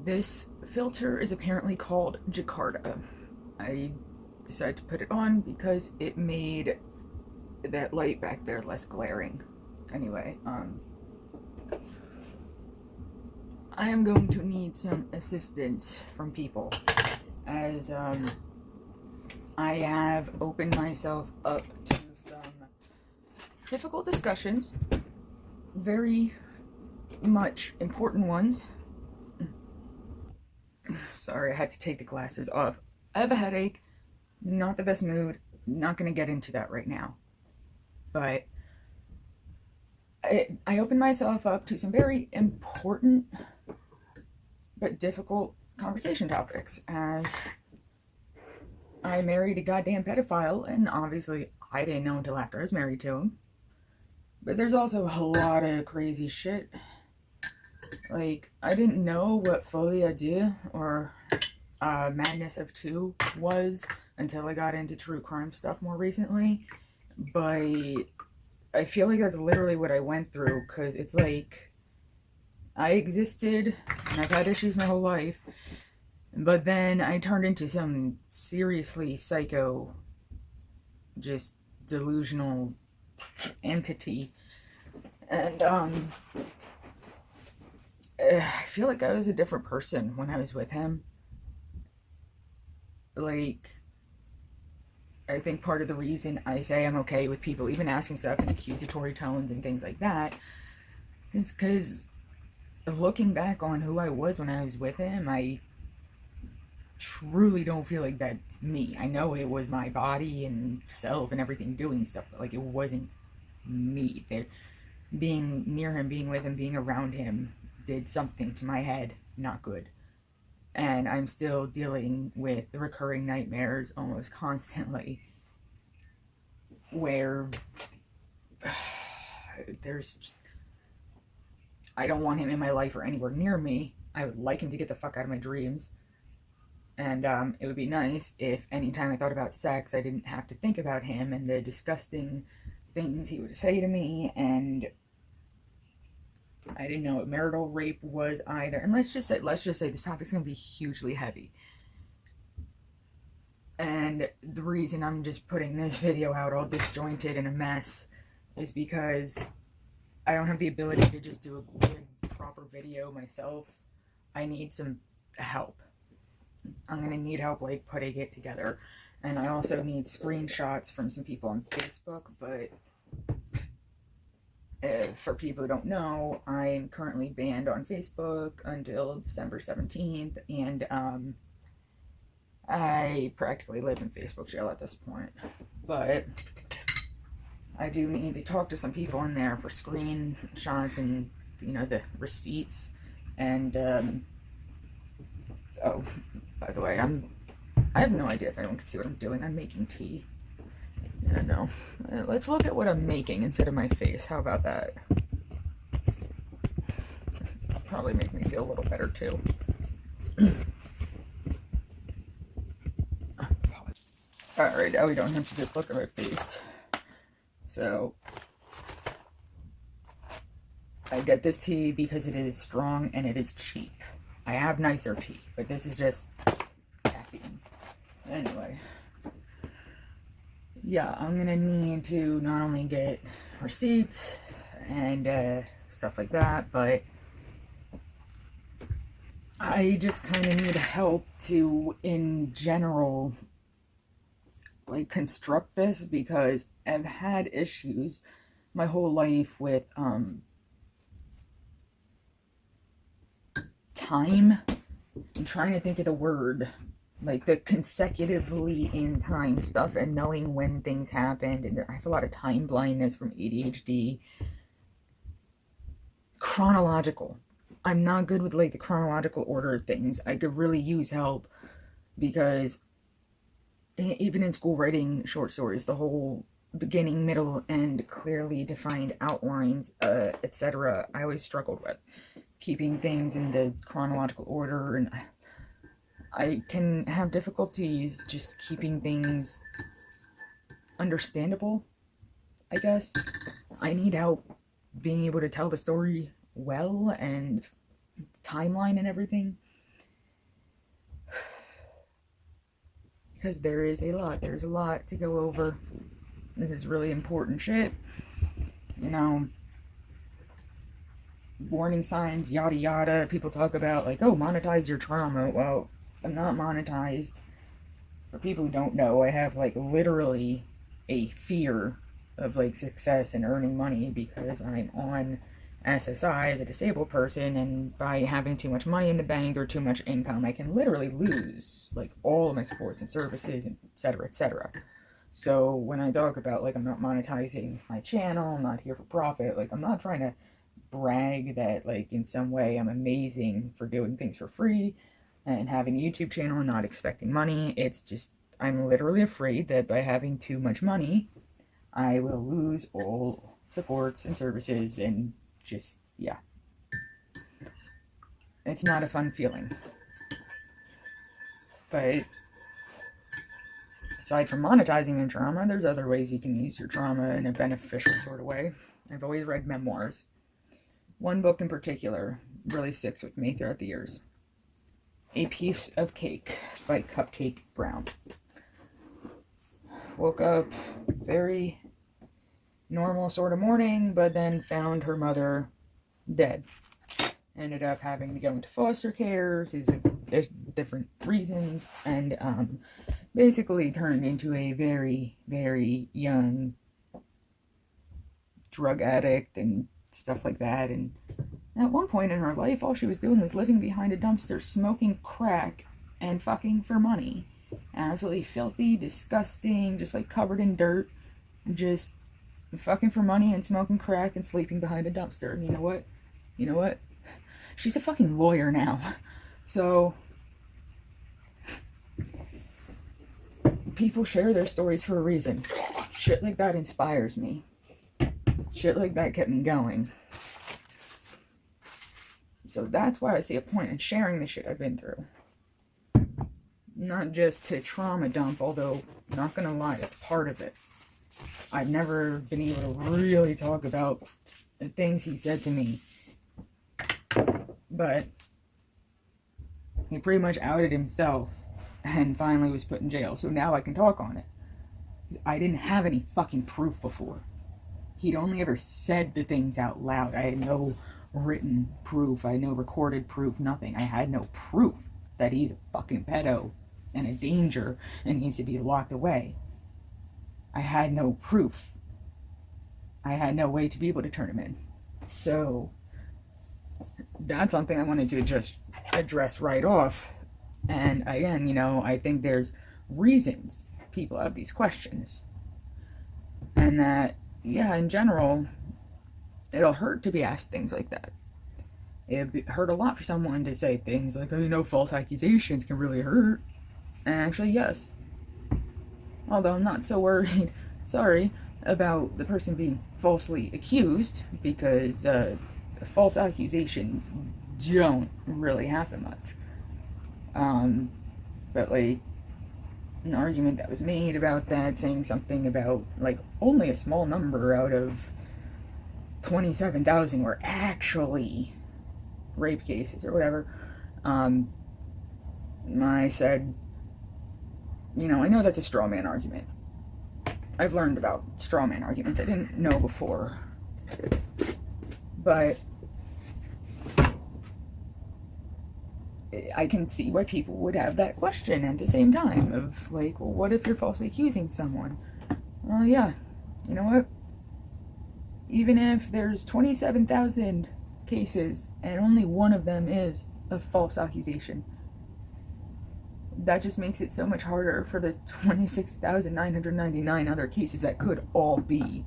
This filter is apparently called Jakarta. I decided to put it on because it made that light back there less glaring. Anyway, I am going to need some assistance from people as I have opened myself up to some difficult discussions, very much important ones. Sorry, I had to take the glasses off. I have a headache, not the best mood, not going to get into that right now. But I opened myself up to some very important but difficult conversation topics as I married a goddamn pedophile, and obviously I didn't know until after I was married to him. But there's also a lot of crazy shit. Like, I didn't know what folie à deux or Madness of Two was until I got into true crime stuff more recently. But I feel like that's literally what I went through, because it's like I existed and I've had issues my whole life, but then I turned into some seriously psycho, just delusional entity. And I feel like I was a different person when I was with him. Like, I think part of the reason I say I'm okay with people even asking stuff in accusatory tones and things like that is because looking back on who I was when I was with him, I truly don't feel like that's me. I know it was my body and self and everything doing stuff, but like, it wasn't me. Being near him, being with him, being around him did something to my head, not good. And I'm still dealing with the recurring nightmares almost constantly, where I don't want him in my life or anywhere near me. I would like him to get the fuck out of my dreams. And it would be nice if anytime I thought about sex, I didn't have to think about him and the disgusting things he would say to me. And I didn't know what marital rape was either. And let's just say this topic's gonna be hugely heavy. And the reason I'm just putting this video out all disjointed and a mess is because I don't have the ability to just do a good, proper video myself. I need some help. I'm gonna need help, like, putting it together. And I also need screenshots from some people on Facebook, but for people who don't know, I'm currently banned on Facebook until December 17th, and I practically live in Facebook jail at this point. But I do need to talk to some people in there for screenshots and, you know, the receipts. And oh, by the way, I have no idea if anyone can see what I'm doing. I'm making tea. Yeah, no. Let's look at what I'm making instead of my face. How about that? Probably make me feel a little better too. Alright, now we don't have to just look at my face. So, I get this tea because it is strong and it is cheap. I have nicer tea, but this is just caffeine. Anyway. Yeah, I'm gonna need to not only get receipts and stuff like that, but I just kind of need help to, in general, like, construct this, because I've had issues my whole life with time. I'm trying to think of the word. Like, the consecutively in time stuff and knowing when things happened. And I have a lot of time blindness from ADHD. Chronological. I'm not good with, like, the chronological order of things. I could really use help, because even in school writing short stories, the whole beginning, middle, and clearly defined outlines, etc., I always struggled with keeping things in the chronological order, and I can have difficulties just keeping things understandable, I guess. I need help being able to tell the story well and timeline and everything. because there's a lot to go over. This is really important shit. You know, warning signs, yada yada. People talk about, like, oh, monetize your trauma. Well, I'm not monetized. For people who don't know, I have, like, literally a fear of, like, success and earning money because I'm on SSI as a disabled person, and by having too much money in the bank or too much income, I can literally lose, like, all of my supports and services, and et cetera, et cetera. So when I talk about, like, I'm not monetizing my channel, I'm not here for profit, like, I'm not trying to brag that, like, in some way I'm amazing for doing things for free and having a YouTube channel and not expecting money. It's just, I'm literally afraid that by having too much money, I will lose all supports and services, and just, yeah. It's not a fun feeling. But aside from monetizing your trauma, there's other ways you can use your trauma in a beneficial sort of way. I've always read memoirs. One book in particular really sticks with me throughout the years. A Piece of Cake by Cupcake Brown. Woke up very normal sort of morning, but then found her mother dead. Ended up having to go into foster care because of different reasons, and basically turned into a very, very young drug addict and stuff like that. And at one point in her life, all she was doing was living behind a dumpster, smoking crack and fucking for money. Absolutely filthy, disgusting, just like covered in dirt, just fucking for money and smoking crack and sleeping behind a dumpster. And you know what? She's a fucking lawyer now. So people share their stories for a reason. Shit like that inspires me. Shit like that kept me going. So that's why I see a point in sharing the shit I've been through. Not just to trauma dump, although, not gonna lie, that's part of it. I've never been able to really talk about the things he said to me. But he pretty much outed himself and finally was put in jail. So now I can talk on it. I didn't have any fucking proof before. He'd only ever said the things out loud. I had no written proof. I had no recorded proof. Nothing. I had no proof that he's a fucking pedo and a danger and needs to be locked away. I had no proof. I had no way to be able to turn him in. So that's something I wanted to just address right off. And again, you know, I think there's reasons people have these questions. And that, yeah, in general, it'll hurt to be asked things like that. It hurt a lot for someone to say things like, oh, you know, false accusations can really hurt. And actually, yes. Although I'm not so worried, about the person being falsely accused, because false accusations don't really happen much. But like, an argument that was made about that, saying something about, like, only a small number out of 27,000 were actually rape cases or whatever. I said, you know, I know that's a straw man argument. I've learned about straw man arguments. I didn't know before. But I can see why people would have that question at the same time of, like, well, what if you're falsely accusing someone? Well, yeah, you know what? Even if there's 27,000 cases and only one of them is a false accusation, that just makes it so much harder for the 26,999 other cases that could all be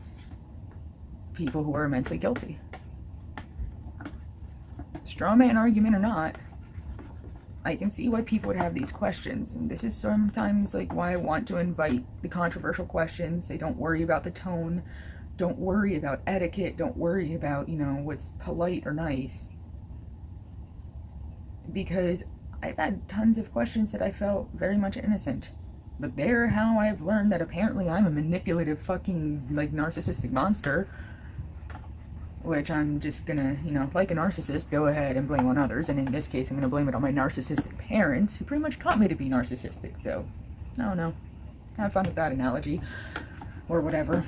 people who are immensely guilty. Straw man argument or not, I can see why people would have these questions, and this is sometimes like why I want to invite the controversial questions. Say, don't worry about the tone, don't worry about etiquette, don't worry about, you know, what's polite or nice, because I've had tons of questions that I felt very much innocent, but they're how I've learned that apparently I'm a manipulative fucking, like, narcissistic monster, which I'm just gonna, you know, like a narcissist, go ahead and blame on others, and in this case I'm gonna blame it on my narcissistic parents, who pretty much taught me to be narcissistic. So I don't know. Have fun with that analogy. Or whatever.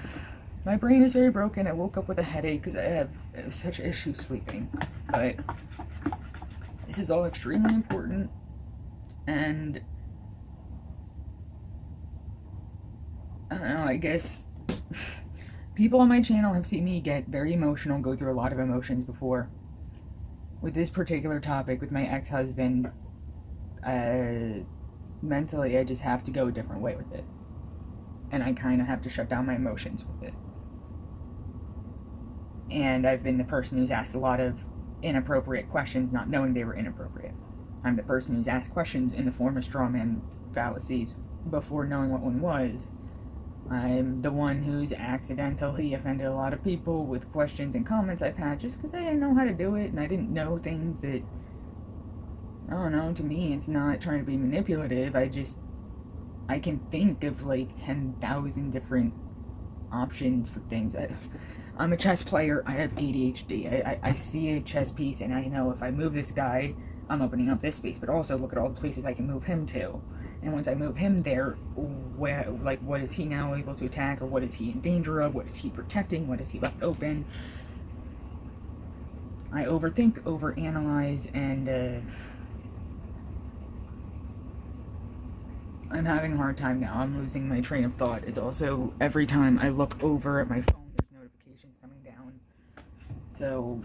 My brain is very broken. I woke up with a headache because I have such issues sleeping. But this is all extremely important. And I don't know, I guess people on my channel have seen me get very emotional, go through a lot of emotions before. With this particular topic, with my ex-husband, mentally I just have to go a different way with it. And I kind of have to shut down my emotions with it. And I've been the person who's asked a lot of inappropriate questions, not knowing they were inappropriate. I'm the person who's asked questions in the form of straw man fallacies before knowing what one was. I'm the one who's accidentally offended a lot of people with questions and comments I've had just because I didn't know how to do it and I didn't know things that, I don't know, to me it's not trying to be manipulative. I can think of like 10,000 different options for things. I'm a chess player. I have ADHD. I see a chess piece and I know if I move this guy, I'm opening up this space. But also look at all the places I can move him to. And once I move him there, what is he now able to attack? Or what is he in danger of? What is he protecting? What is he left open? I overthink, overanalyze, and I'm having a hard time now. I'm losing my train of thought. It's also every time I look over at my phone, there's notifications coming down. So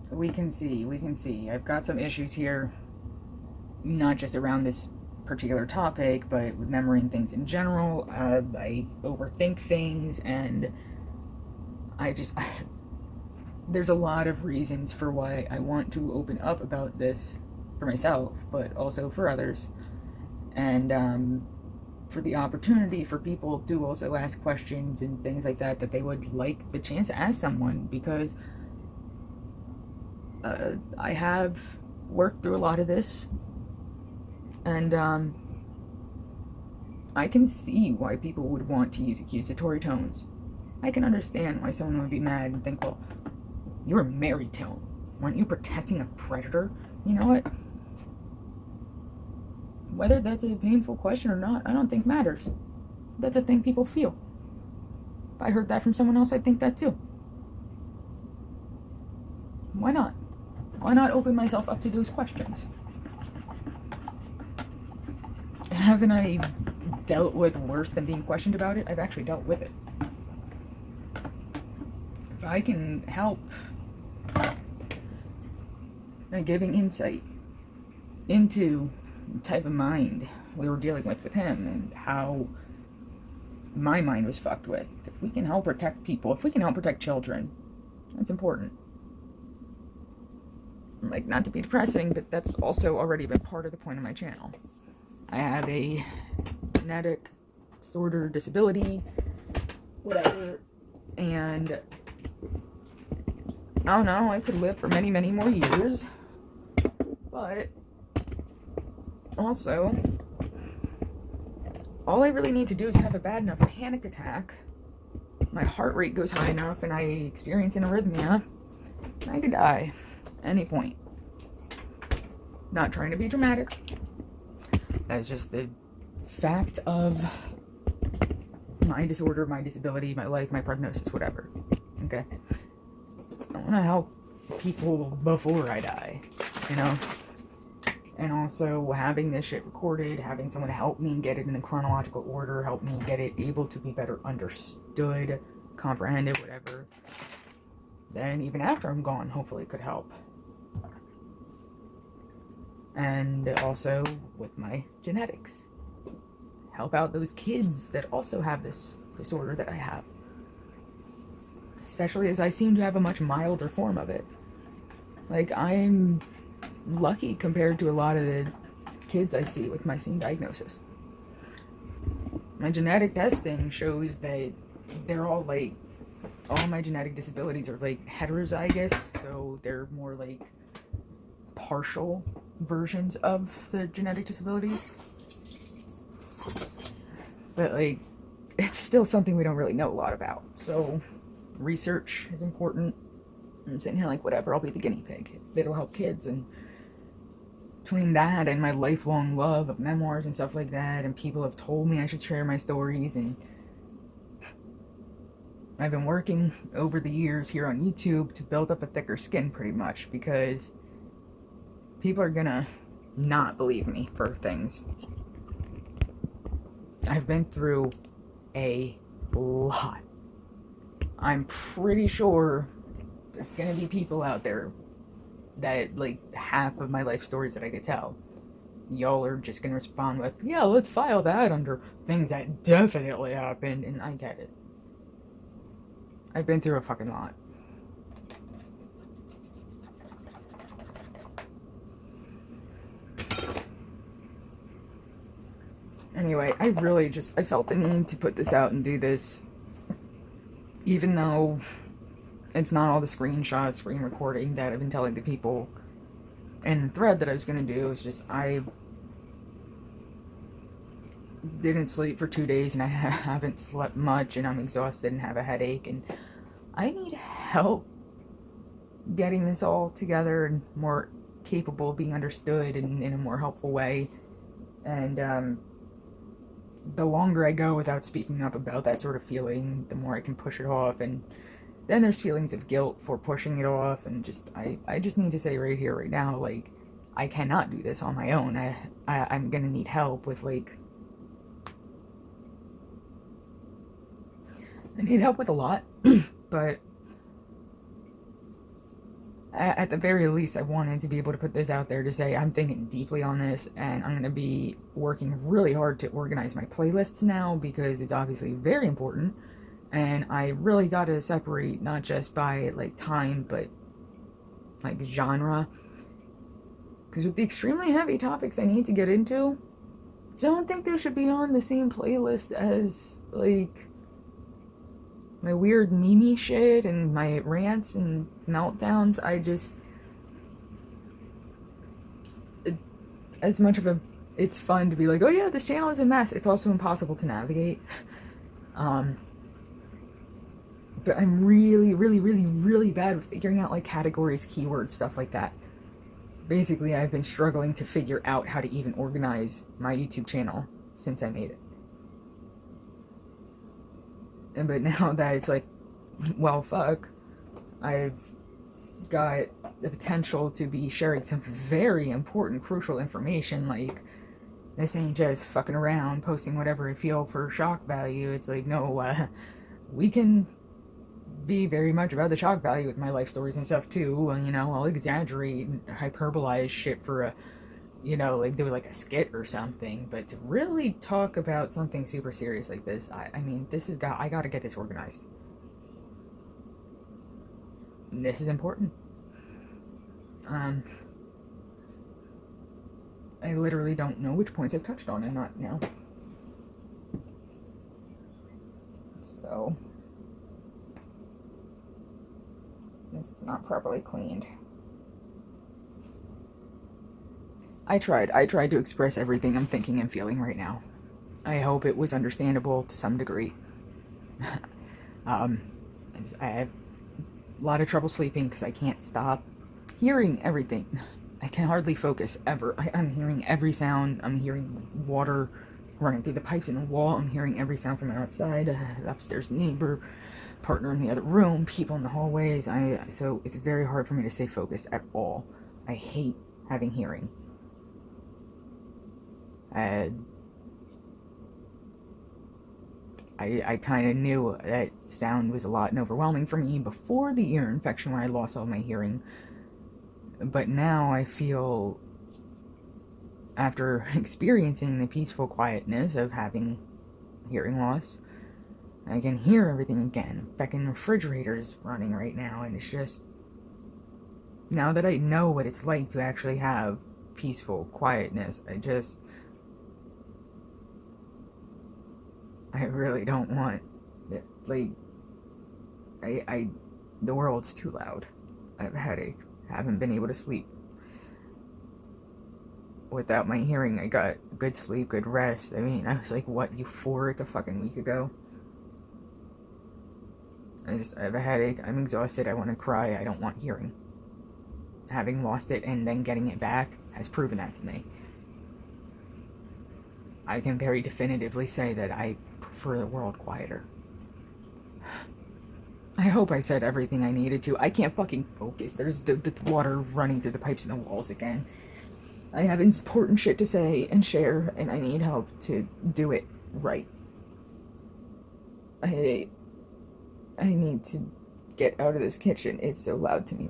we can see. I've got some issues here, not just around this particular topic, but with remembering things in general. I overthink things, and there's a lot of reasons for why I want to open up about this for myself, but also for others. And for the opportunity for people to also ask questions and things like that they would like the chance to ask someone, because I have worked through a lot of this, and I can see why people would want to use accusatory tones. I can understand why someone would be mad and think, well, you're married to him. Weren't you protecting a predator? You know what? Whether that's a painful question or not, I don't think matters. That's a thing people feel. If I heard that from someone else, I'd think that too. Why not? Why not open myself up to those questions? Haven't I dealt with worse than being questioned about it? I've actually dealt with it. If I can help by giving insight into the type of mind we were dealing with him and how my mind was fucked with. If we can help protect people, if we can help protect children, that's important. Like, not to be depressing, but that's also already been part of the point of my channel. I have a genetic disorder, disability, whatever, and I don't know, I could live for many, many more years, but also, all I really need to do is have a bad enough panic attack, my heart rate goes high enough, and I experience an arrhythmia, I could die at any point. Not trying to be dramatic. That's just the fact of my disorder, my disability, my life, my prognosis, whatever. Okay? I want to help people before I die, you know? And also having this shit recorded, having someone help me get it in a chronological order, help me get it able to be better understood, comprehended, whatever. Then even after I'm gone, hopefully it could help. And also with my genetics. Help out those kids that also have this disorder that I have. Especially as I seem to have a much milder form of it. Like, I'm lucky compared to a lot of the kids I see with my same diagnosis. My genetic testing shows that they're all like, all my genetic disabilities are like heterozygous, so they're more like partial versions of the genetic disabilities. But like, it's still something we don't really know a lot about. So research is important. I'm sitting here like, whatever, I'll be the guinea pig. It'll help kids and between that and my lifelong love of memoirs and stuff like that, and people have told me I should share my stories, and I've been working over the years here on YouTube to build up a thicker skin, pretty much, because people are gonna not believe me for things. I've been through a lot. I'm pretty sure there's gonna be people out there that, like, half of my life stories that I could tell, y'all are just gonna respond with, yeah, let's file that under things that definitely happened, and I get it. I've been through a fucking lot. Anyway, I felt the need to put this out and do this, even though it's not all the screenshots, screen recording that I've been telling the people in the thread that I was gonna do. It's just, I didn't sleep for 2 days, and I haven't slept much, and I'm exhausted and have a headache, and I need help getting this all together and more capable of being understood in a more helpful way. And the longer I go without speaking up about that sort of feeling, the more I can push it off, and then there's feelings of guilt for pushing it off, and just I just need to say right here, right now, like, I cannot do this on my own. I'm gonna need help with, like, I need help with a lot, but at the very least, I wanted to be able to put this out there to say I'm thinking deeply on this, and I'm going to be working really hard to organize my playlists now, because it's obviously very important, and I really got to separate not just by, like, time, but, like, genre, because with the extremely heavy topics I need to get into, don't think they should be on the same playlist as, like, my weird meme shit and my rants and meltdowns. As much of it's fun to be like, oh yeah, this channel is a mess, it's also impossible to navigate. But I'm really, really, really, really bad with figuring out, like, categories, keywords, stuff like that. Basically, I've been struggling to figure out how to even organize my YouTube channel since I made it. But now that it's like, well, fuck, I've got the potential to be sharing some very important, crucial information. Like, this ain't just fucking around, posting whatever I feel for shock value. It's like, no, we can be very much about the shock value with my life stories and stuff, too. You know, I'll exaggerate and hyperbolize shit for a, you know, like, do like a skit or something, but to really talk about something super serious like this, I mean, I gotta get this organized. And this is important. I literally don't know which points I've touched on and not now. So, this is not properly cleaned. I tried to express everything I'm thinking and feeling right now. I hope it was understandable to some degree. I have a lot of trouble sleeping because I can't stop hearing everything. I can hardly focus, ever. I'm hearing every sound. I'm hearing water running through the pipes in the wall. I'm hearing every sound from outside, upstairs neighbor, partner in the other room, people in the hallways. So it's very hard for me to stay focused at all. I hate having hearing. I kind of knew that sound was a lot and overwhelming for me before the ear infection when I lost all my hearing. But now I feel, after experiencing the peaceful quietness of having hearing loss, I can hear everything again. Fucking refrigerator's running right now, and it's just, now that I know what it's like to actually have peaceful quietness, I really don't want it. Like, the world's too loud. I have a headache. I haven't been able to sleep. Without my hearing, I got good sleep, good rest. I mean, I was like, what, euphoric a fucking week ago? I have a headache. I'm exhausted. I want to cry. I don't want hearing. Having lost it and then getting it back, has proven that to me. I can very definitively say that I prefer the world quieter. I hope I said everything I needed to. I can't fucking focus. There's the water running through the pipes and the walls again. I have important shit to say and share, and I need help to do it right. I need to get out of this kitchen. It's so loud to me right now.